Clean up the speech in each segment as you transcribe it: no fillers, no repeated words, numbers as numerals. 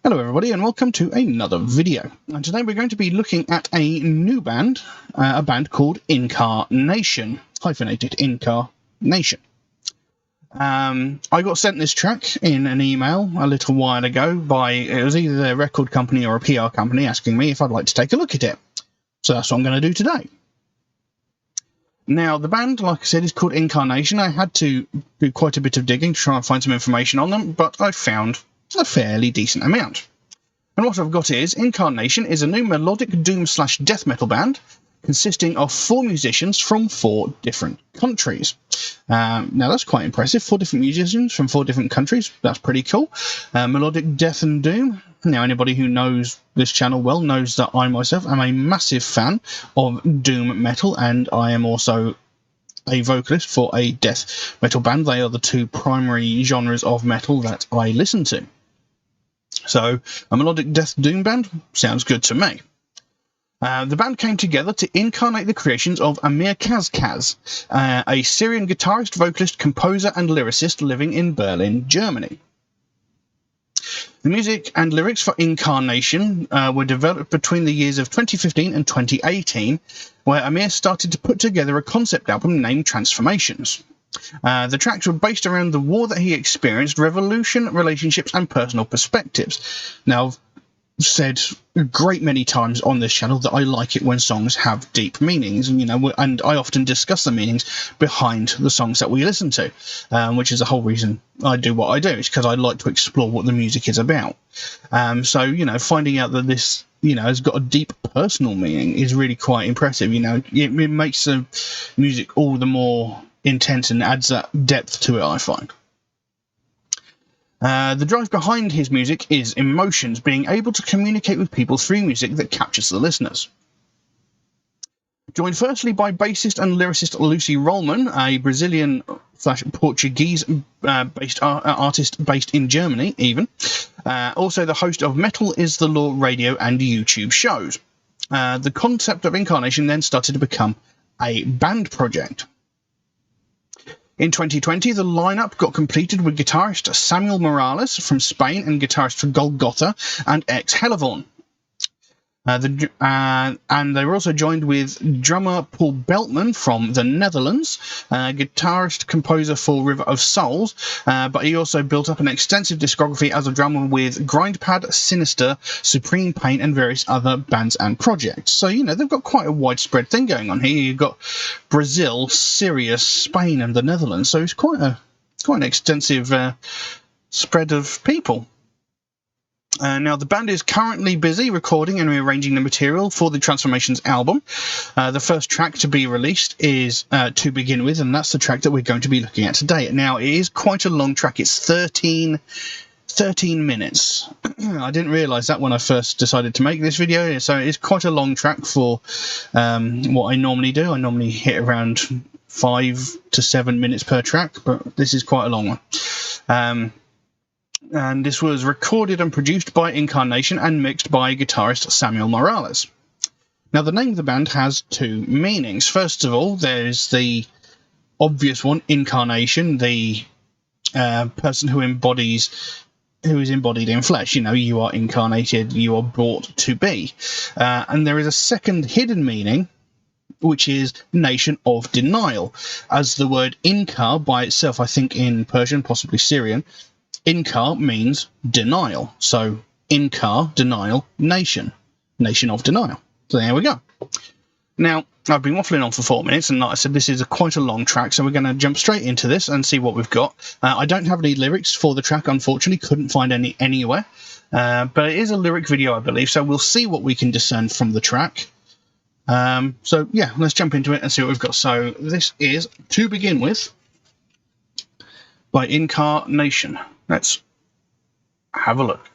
Hello everybody and welcome to another video. And today we're going to be looking at a new band, a band called Inkar-Nation, hyphenated Inkar-Nation. I got sent this track in an email a little while ago by, it was either a record company or a PR company asking me if I'd like to take a look at it. So that's what I'm going to do today. Now, the band, like I said, is called Inkar-Nation. I had to do quite a bit of digging to try and find some information on them, but I found a fairly decent amount. And what I've got is Inkar-Nation is a new melodic doom/death metal band consisting of 4 musicians from 4 different countries. Now that's quite impressive. 4 different musicians from 4 different countries. That's pretty cool. Melodic death and doom. Now anybody who knows this channel well knows that I myself am a massive fan of doom metal, and I am also a vocalist for a death metal band. They are the 2 primary genres of metal that I listen to. So, a melodic death doom band sounds good to me. The band came together to incarnate the creations of Amir Kazkaz, a Syrian guitarist, vocalist, composer and lyricist living in Berlin, Germany. The music and lyrics for Inkar-Nation were developed between the years of 2015 and 2018, where Amir started to put together a concept album named Transformations. The tracks were based around the war that he experienced, revolution, relationships, and personal perspectives. Now, I've said a great many times on this channel that I like it when songs have deep meanings, and and I often discuss the meanings behind the songs that we listen to, which is the whole reason I do what I do. It's because I like to explore what the music is about. So finding out that this has got a deep personal meaning is really quite impressive. It makes the music all the more intense and adds that depth to it, I find. The drive behind his music is emotions, being able to communicate with people through music that captures the listeners. Joined firstly by bassist and lyricist Lucy Rollman, a Brazilian/Portuguese based artist based in Germany, even. Also the host of Metal is the Law radio and YouTube shows. The concept of Inkar-Nation then started to become a band project. In 2020, the lineup got completed with guitarist Samuel Morales from Spain and guitarist for Golgotha and ex-Hellevon. And they were also joined with drummer Paul Beltman from the Netherlands, guitarist, composer for River of Souls, but he also built up an extensive discography as a drummer with Grindpad, Sinister, Supreme Pain, and various other bands and projects. So, they've got quite a widespread thing going on here. You've got Brazil, Syria, Spain, and the Netherlands, so it's quite an extensive spread of people. Now, the band is currently busy recording and rearranging the material for the Transformations album. The first track to be released is To Begin With, and that's the track that we're going to be looking at today. Now, it is quite a long track. It's 13 minutes. I didn't realise that when I first decided to make this video, so it's quite a long track for what I normally do. I normally hit around 5 to 7 minutes per track, but this is quite a long one. And this was recorded and produced by Inkar-Nation and mixed by guitarist Samuel Morales. Now, the name of the band has 2 meanings. First of all, there's the obvious one, Inkar-Nation, the person who is embodied in flesh. You are incarnated, you are brought to be. And there is a second hidden meaning, which is nation of denial, as the word Inkar by itself, I think in Persian, possibly Syrian, Inkar means denial. So Inkar, denial, nation of denial. So there we go. Now, I've been waffling on for 4 minutes, and like I said, this is quite a long track, so we're going to jump straight into this and see what we've got. I don't have any lyrics for the track, unfortunately, couldn't find any anywhere, but it is a lyric video, I believe, so we'll see what we can discern from the track. So yeah, let's jump into it and see what we've got. So this is To Begin With by Inkar-Nation. Let's have a look.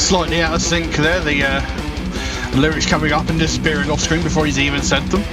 slightly out of sync there. The lyrics coming up and disappearing off screen before he's even said them.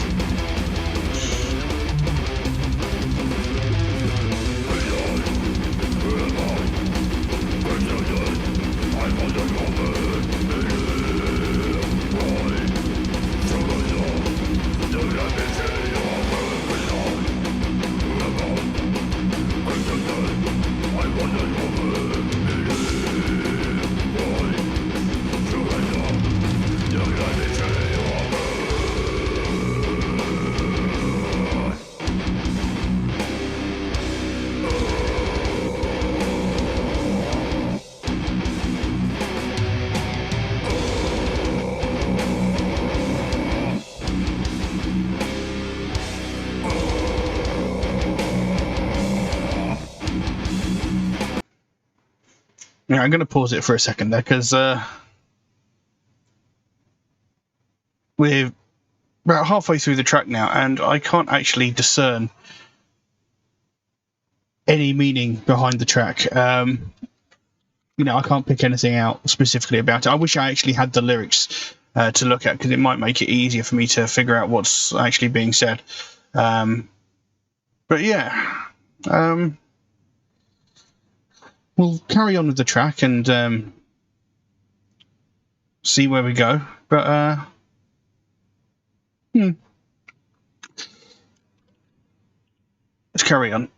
Yeah, I'm going to pause it for a second there because we're about halfway through the track now, and I can't actually discern any meaning behind the track. I can't pick anything out specifically about it. I wish I actually had the lyrics to look at because it might make it easier for me to figure out what's actually being said. But yeah. We'll carry on with the track and see where we go. But let's carry on.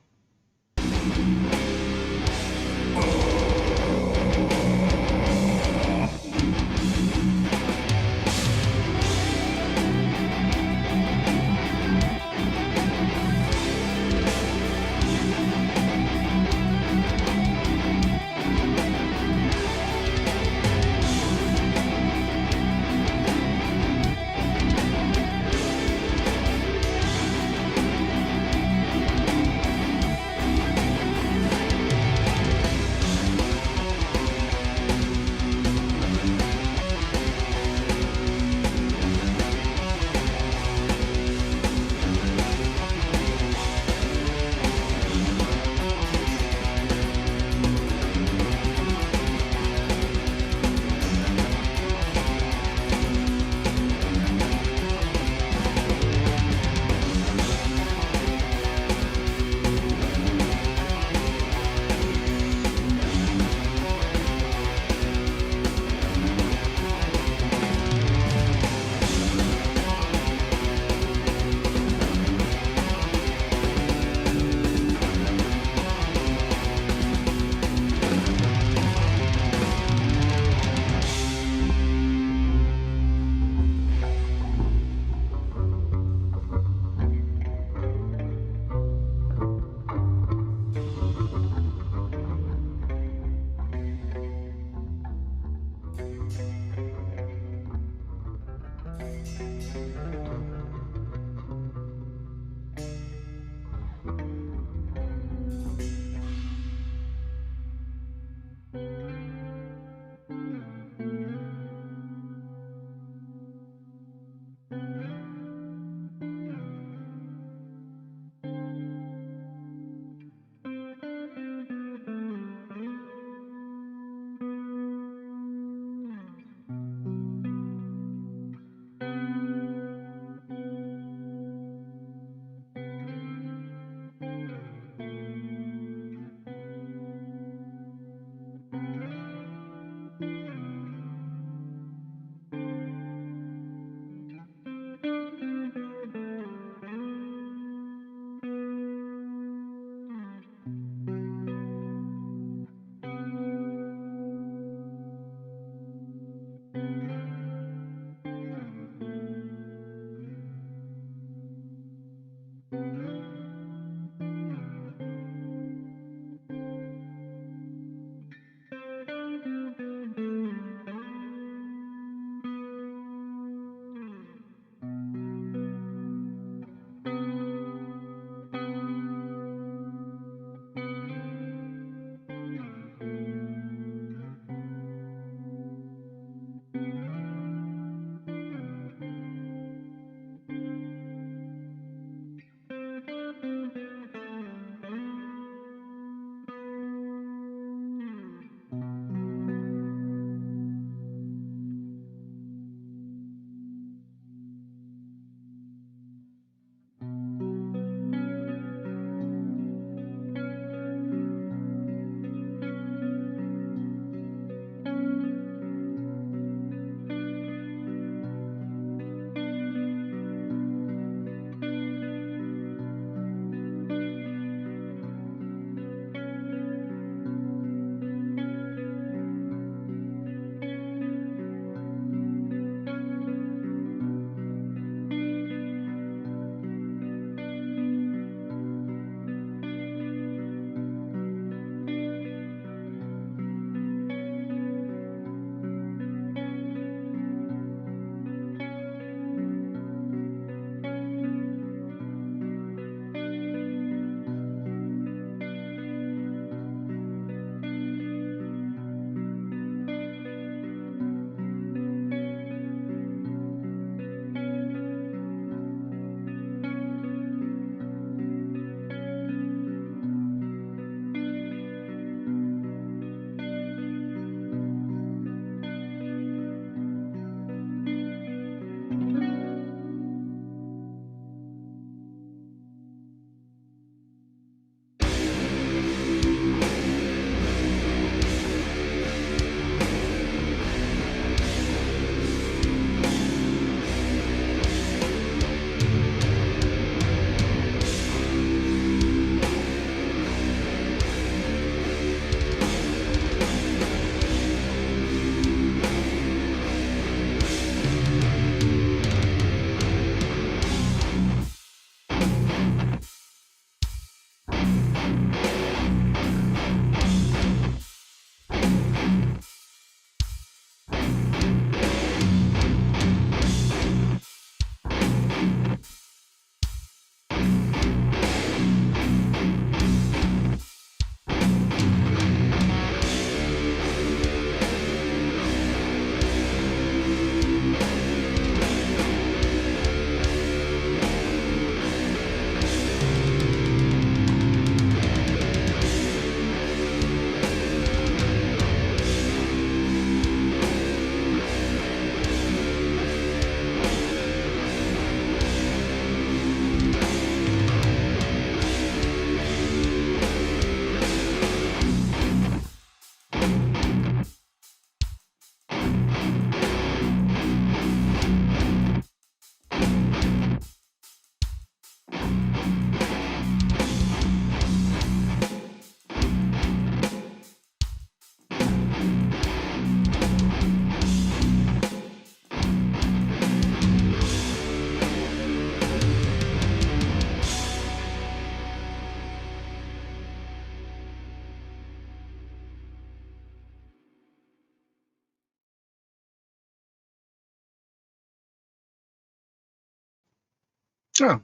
Oh,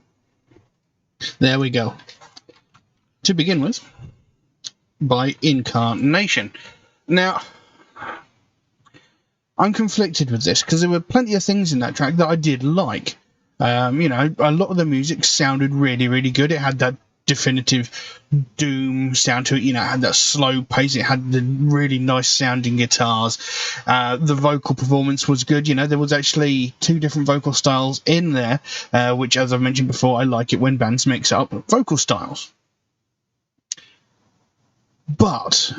there we go. To begin with, by Inkar-Nation. Now, I'm conflicted with this because there were plenty of things in that track that I did like. A lot of the music sounded really, really good. It had that definitive doom sound to it. It had that slow pace. It had the really nice sounding guitars. The vocal performance was good. There was actually 2 different vocal styles in there, which, as I've mentioned before, I like it when bands mix up vocal styles. But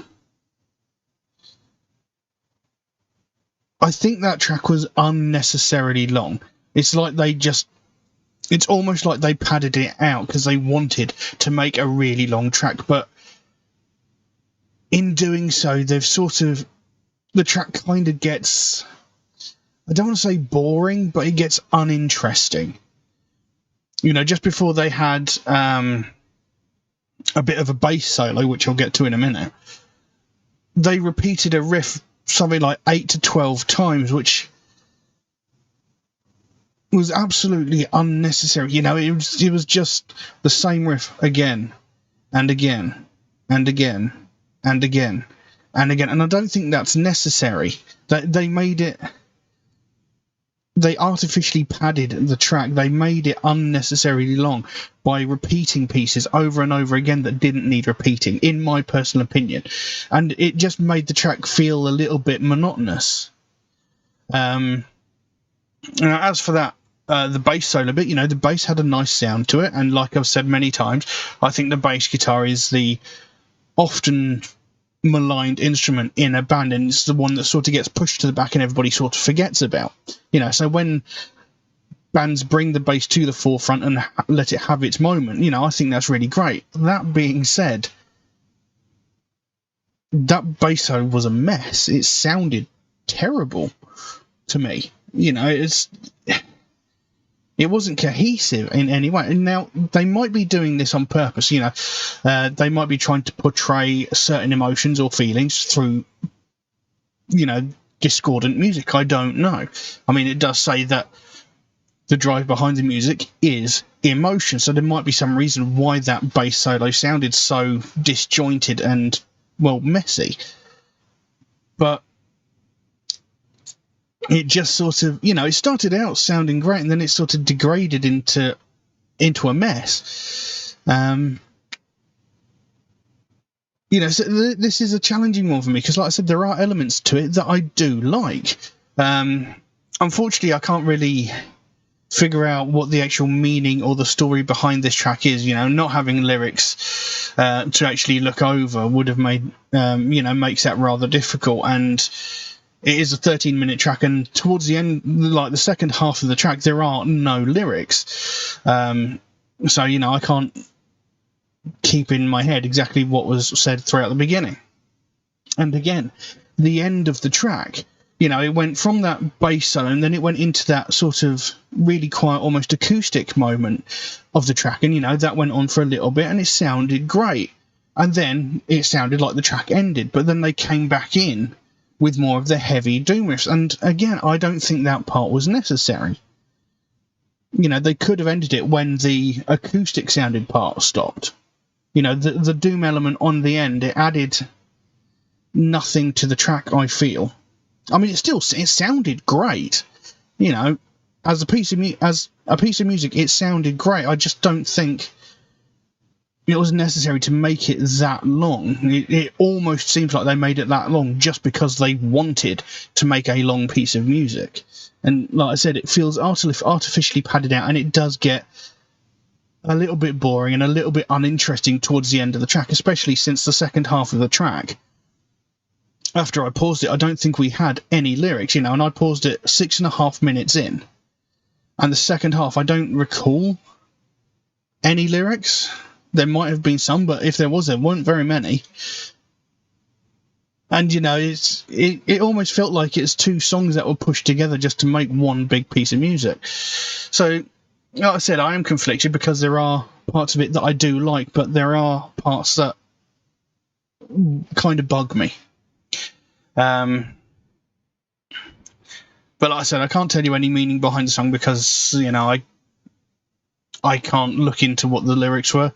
I think that track was unnecessarily long. It's almost like they padded it out because they wanted to make a really long track, but in doing so, the track kind of gets, I don't want to say boring, but it gets uninteresting. Just before they had a bit of a bass solo, which I'll get to in a minute, they repeated a riff something like 8 to 12 times, which was absolutely unnecessary. It was just the same riff again and again and again and again and again, and I don't think that's necessary. They artificially padded the track. They made it unnecessarily long by repeating pieces over and over again that didn't need repeating, in my personal opinion. And it just made the track feel a little bit monotonous. As for that, the bass solo bit, the bass had a nice sound to it. And like I've said many times, I think the bass guitar is the often maligned instrument in a band, and it's the one that sort of gets pushed to the back and everybody sort of forgets about. So when bands bring the bass to the forefront and let it have its moment, I think that's really great. That being said, that bass solo was a mess. It sounded terrible to me. It wasn't cohesive in any way. And now they might be doing this on purpose. They might be trying to portray certain emotions or feelings through, discordant music. I don't know. I mean, it does say that the drive behind the music is emotion, so there might be some reason why that bass solo sounded so disjointed and, well, messy. But it just sort of, it started out sounding great, and then it sort of degraded into a mess. So this is a challenging one for me because, like I said, there are elements to it that I do like. Unfortunately, I can't really figure out what the actual meaning or the story behind this track is. Not having lyrics to actually look over would have made, makes that rather difficult. And it is a 13-minute track, and towards the end, like the second half of the track, there are no lyrics. So, I can't keep in my head exactly what was said throughout the beginning. And again, the end of the track, it went from that bass solo, and then it went into that sort of really quiet, almost acoustic moment of the track. And, that went on for a little bit, and it sounded great. And then it sounded like the track ended, but then they came back in with more of the heavy doom riffs. And again, I don't think that part was necessary. They could have ended it when the acoustic sounded part stopped. The doom element on the end, it added nothing to the track, I feel. I mean, it sounded great. As a piece of music, it sounded great. I just don't think it was necessary to make it that long. It almost seems like they made it that long just because they wanted to make a long piece of music. And like I said, it feels artificially padded out, and it does get a little bit boring and a little bit uninteresting towards the end of the track, especially since the second half of the track, after I paused it, I don't think we had any lyrics, and I paused it 6.5 minutes in. And the second half, I don't recall any lyrics. There might have been some, but if there weren't very many. And, it almost felt like it's 2 songs that were pushed together just to make one big piece of music. So, like I said, I am conflicted because there are parts of it that I do like, but there are parts that kind of bug me. But like I said, I can't tell you any meaning behind the song because, I can't look into what the lyrics were,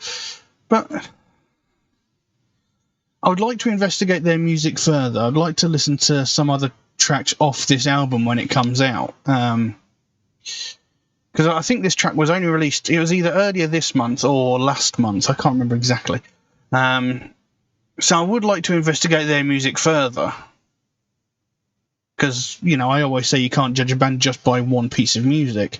but I would like to investigate their music further. I'd like to listen to some other tracks off this album when it comes out. Because I think this track was only released, it was either earlier this month or last month, I can't remember exactly. So I would like to investigate their music further. Because, you know, I always say you can't judge a band just by one piece of music.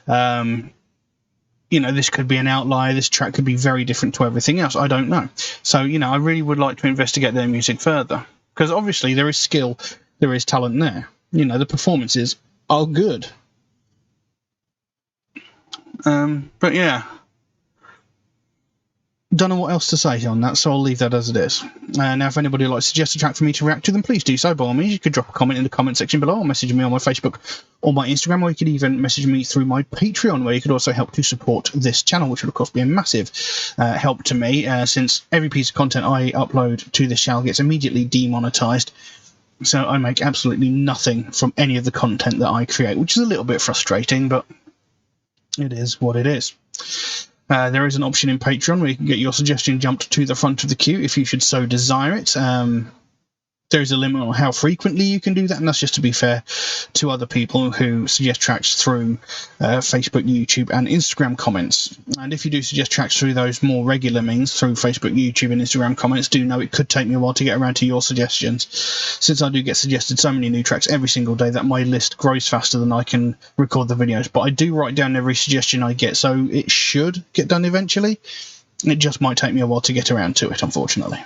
You know, this could be an outlier, this track could be very different to everything else, I don't know. So, you know, I really would like to investigate their music further. Because obviously there is skill, there is talent there. You know, the performances are good. But yeah. Don't know what else to say on that, so I'll leave that as it is. Now, if anybody would like to suggest a track for me to react to, then please do so. By all means, you could drop a comment in the comment section below, or message me on my Facebook or my Instagram, or you could even message me through my Patreon, where you could also help to support this channel, which would, of course, be a massive help to me, since every piece of content I upload to this channel gets immediately demonetized. So I make absolutely nothing from any of the content that I create, which is a little bit frustrating, but it is what it is. There is an option in Patreon where you can get your suggestion jumped to the front of the queue if you should so desire it. There is a limit on how frequently you can do that, and that's just to be fair to other people who suggest tracks through Facebook, YouTube, and Instagram comments. And if you do suggest tracks through those more regular means, through Facebook, YouTube, and Instagram comments, do know it could take me a while to get around to your suggestions, since I do get suggested so many new tracks every single day that my list grows faster than I can record the videos. But I do write down every suggestion I get, so it should get done eventually. It just might take me a while to get around to it, unfortunately.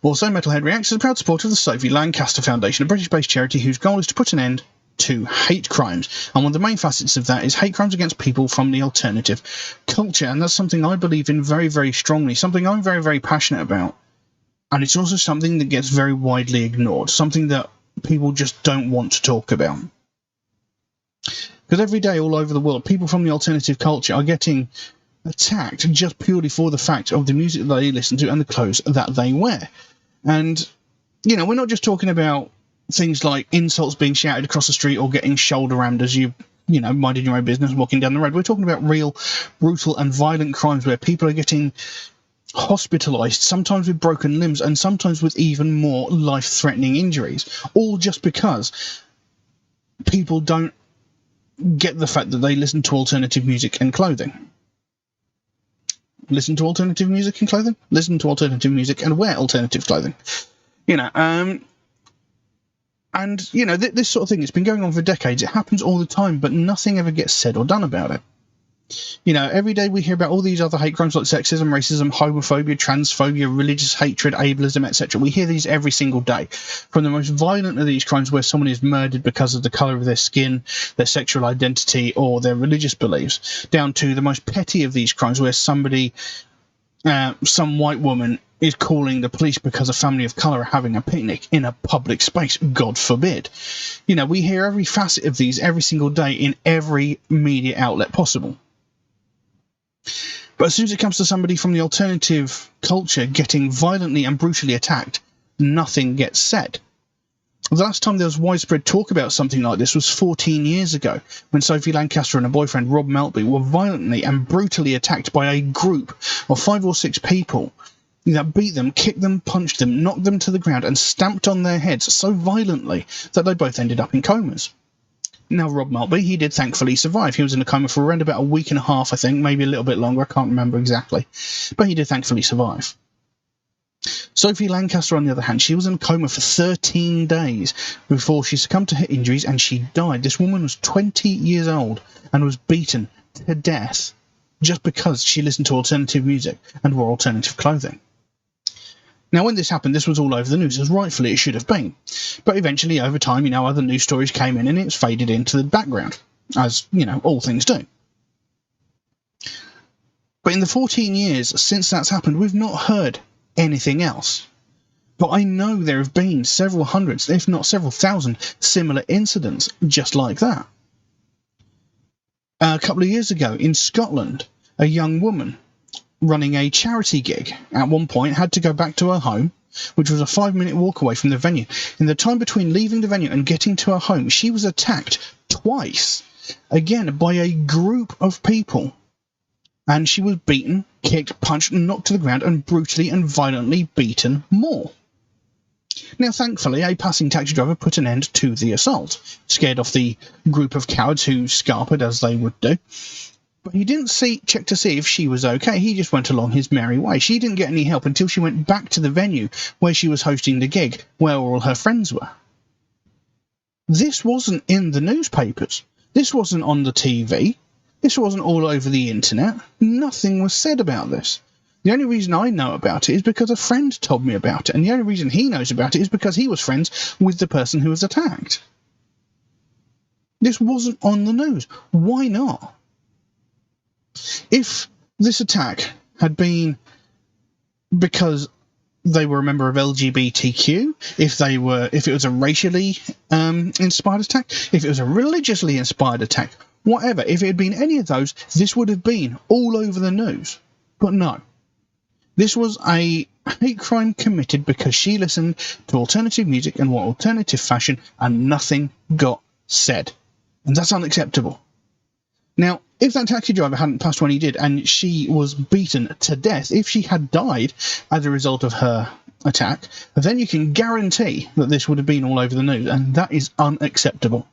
Also, MetalHead Reacts is a proud supporter of the Sophie Lancaster Foundation, a British-based charity whose goal is to put an end to hate crimes. And one of the main facets of that is hate crimes against people from the alternative culture. And that's something I believe in very, very strongly, something I'm very, very passionate about. And it's also something that gets very widely ignored, something that people just don't want to talk about. Because every day all over the world, people from the alternative culture are getting attacked just purely for the fact of the music that they listen to and the clothes that they wear. And, you know, we're not just talking about things like insults being shouted across the street or getting shoulder rammed as you know, minding your own business, walking down the road. We're talking about real, brutal and violent crimes where people are getting hospitalised, sometimes with broken limbs and sometimes with even more life-threatening injuries, all just because people don't get the fact that they listen to alternative music and clothing. Listen to alternative music and clothing? Listen to alternative music and wear alternative clothing. You know, and, you know, this sort of thing, it's been going on for decades. It happens all the time, but nothing ever gets said or done about it. You know, every day we hear about all these other hate crimes like sexism, racism, homophobia, transphobia, religious hatred, ableism, etc. We hear these every single day. From the most violent of these crimes where someone is murdered because of the colour of their skin, their sexual identity, or their religious beliefs, down to the most petty of these crimes where somebody, some white woman, is calling the police because a family of colour are having a picnic in a public space, God forbid. You know, we hear every facet of these every single day in every media outlet possible. But as soon as it comes to somebody from the alternative culture getting violently and brutally attacked, nothing gets said. The last time there was widespread talk about something like this was 14 years ago, when Sophie Lancaster and her boyfriend Rob Maltby were violently and brutally attacked by a group of 5 or 6 people that beat them, kicked them, punched them, knocked them to the ground and stamped on their heads so violently that they both ended up in comas. Now, Rob Maltby, he did thankfully survive. He was in a coma for around about a week and a half, I think, maybe a little bit longer, I can't remember exactly. But he did thankfully survive. Sophie Lancaster, on the other hand, she was in a coma for 13 days before she succumbed to her injuries and she died. This woman was 20 years old and was beaten to death just because she listened to alternative music and wore alternative clothing. Now, when this happened, this was all over the news, as rightfully it should have been. But eventually, over time, you know, other news stories came in and it's faded into the background, as, you know, all things do. But in the 14 years since that's happened, we've not heard anything else. But I know there have been several hundreds, if not several thousand, similar incidents just like that. A couple of years ago, in Scotland, a young woman running a charity gig at one point had to go back to her home, which was a 5-minute walk away from the venue. In the time between leaving the venue and getting to her home, she was attacked twice again, by a group of people. And she was beaten, kicked, punched, and knocked to the ground, and brutally and violently beaten more. Now, thankfully, a passing taxi driver put an end to the assault, scared off the group of cowards who scarpered as they would do. But he didn't check to see if she was okay. He just went along his merry way. She didn't get any help until she went back to the venue where she was hosting the gig, where all her friends were. This wasn't in the newspapers. This wasn't on the TV. This wasn't all over the internet. Nothing was said about this. The only reason I know about it is because a friend told me about it, and the only reason he knows about it is because he was friends with the person who was attacked. This wasn't on the news. Why not? If this attack had been because they were a member of LGBTQ, if it was a racially inspired attack, if it was a religiously inspired attack, whatever, if it had been any of those, this would have been all over the news. But no. This was a hate crime committed because she listened to alternative music and wore alternative fashion, and nothing got said. And that's unacceptable. Now, if that taxi driver hadn't passed when he did, and she was beaten to death, if she had died as a result of her attack, then you can guarantee that this would have been all over the news, and that is unacceptable.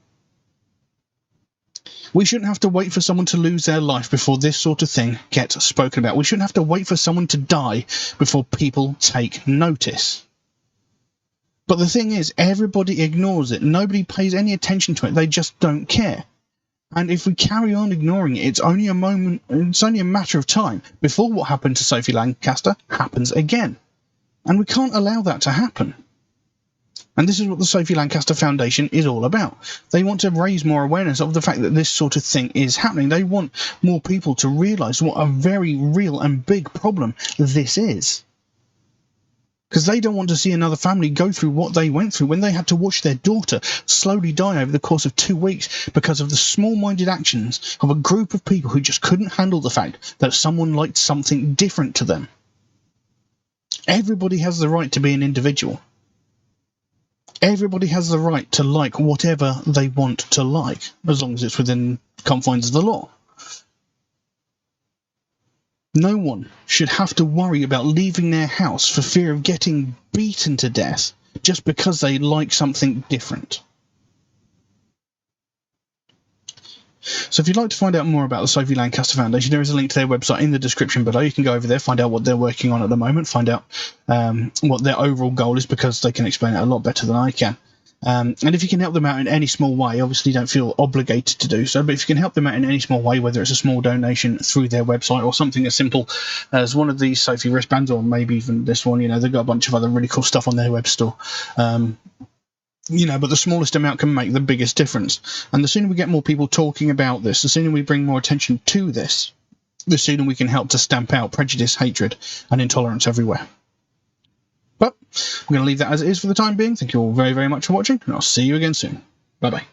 We shouldn't have to wait for someone to lose their life before this sort of thing gets spoken about. We shouldn't have to wait for someone to die before people take notice. But the thing is, everybody ignores it. Nobody pays any attention to it. They just don't care. And if we carry on ignoring it, it's only a matter of time before what happened to Sophie Lancaster happens again. And we can't allow that to happen. And this is what the Sophie Lancaster Foundation is all about. They want to raise more awareness of the fact that this sort of thing is happening. They want more people to realise what a very real and big problem this is. Because they don't want to see another family go through what they went through when they had to watch their daughter slowly die over the course of 2 weeks because of the small-minded actions of a group of people who just couldn't handle the fact that someone liked something different to them. Everybody has the right to be an individual. Everybody has the right to like whatever they want to like, as long as it's within confines of the law. No one should have to worry about leaving their house for fear of getting beaten to death just because they like something different. So if you'd like to find out more about the Sophie Lancaster Foundation, there is a link to their website in the description below. You can go over there, find out what they're working on at the moment, find out what their overall goal is, because they can explain it a lot better than I can. And if you can help them out in any small way, obviously don't feel obligated to do so, but if you can help them out in any small way, whether it's a small donation through their website or something as simple as one of these Sophie wristbands, or maybe even this one, they've got a bunch of other really cool stuff on their web store. But the smallest amount can make the biggest difference. And the sooner we get more people talking about this, the sooner we bring more attention to this, the sooner we can help to stamp out prejudice, hatred, and intolerance everywhere. But I'm going to leave that as it is for the time being. Thank you all very, very much for watching, and I'll see you again soon. Bye-bye.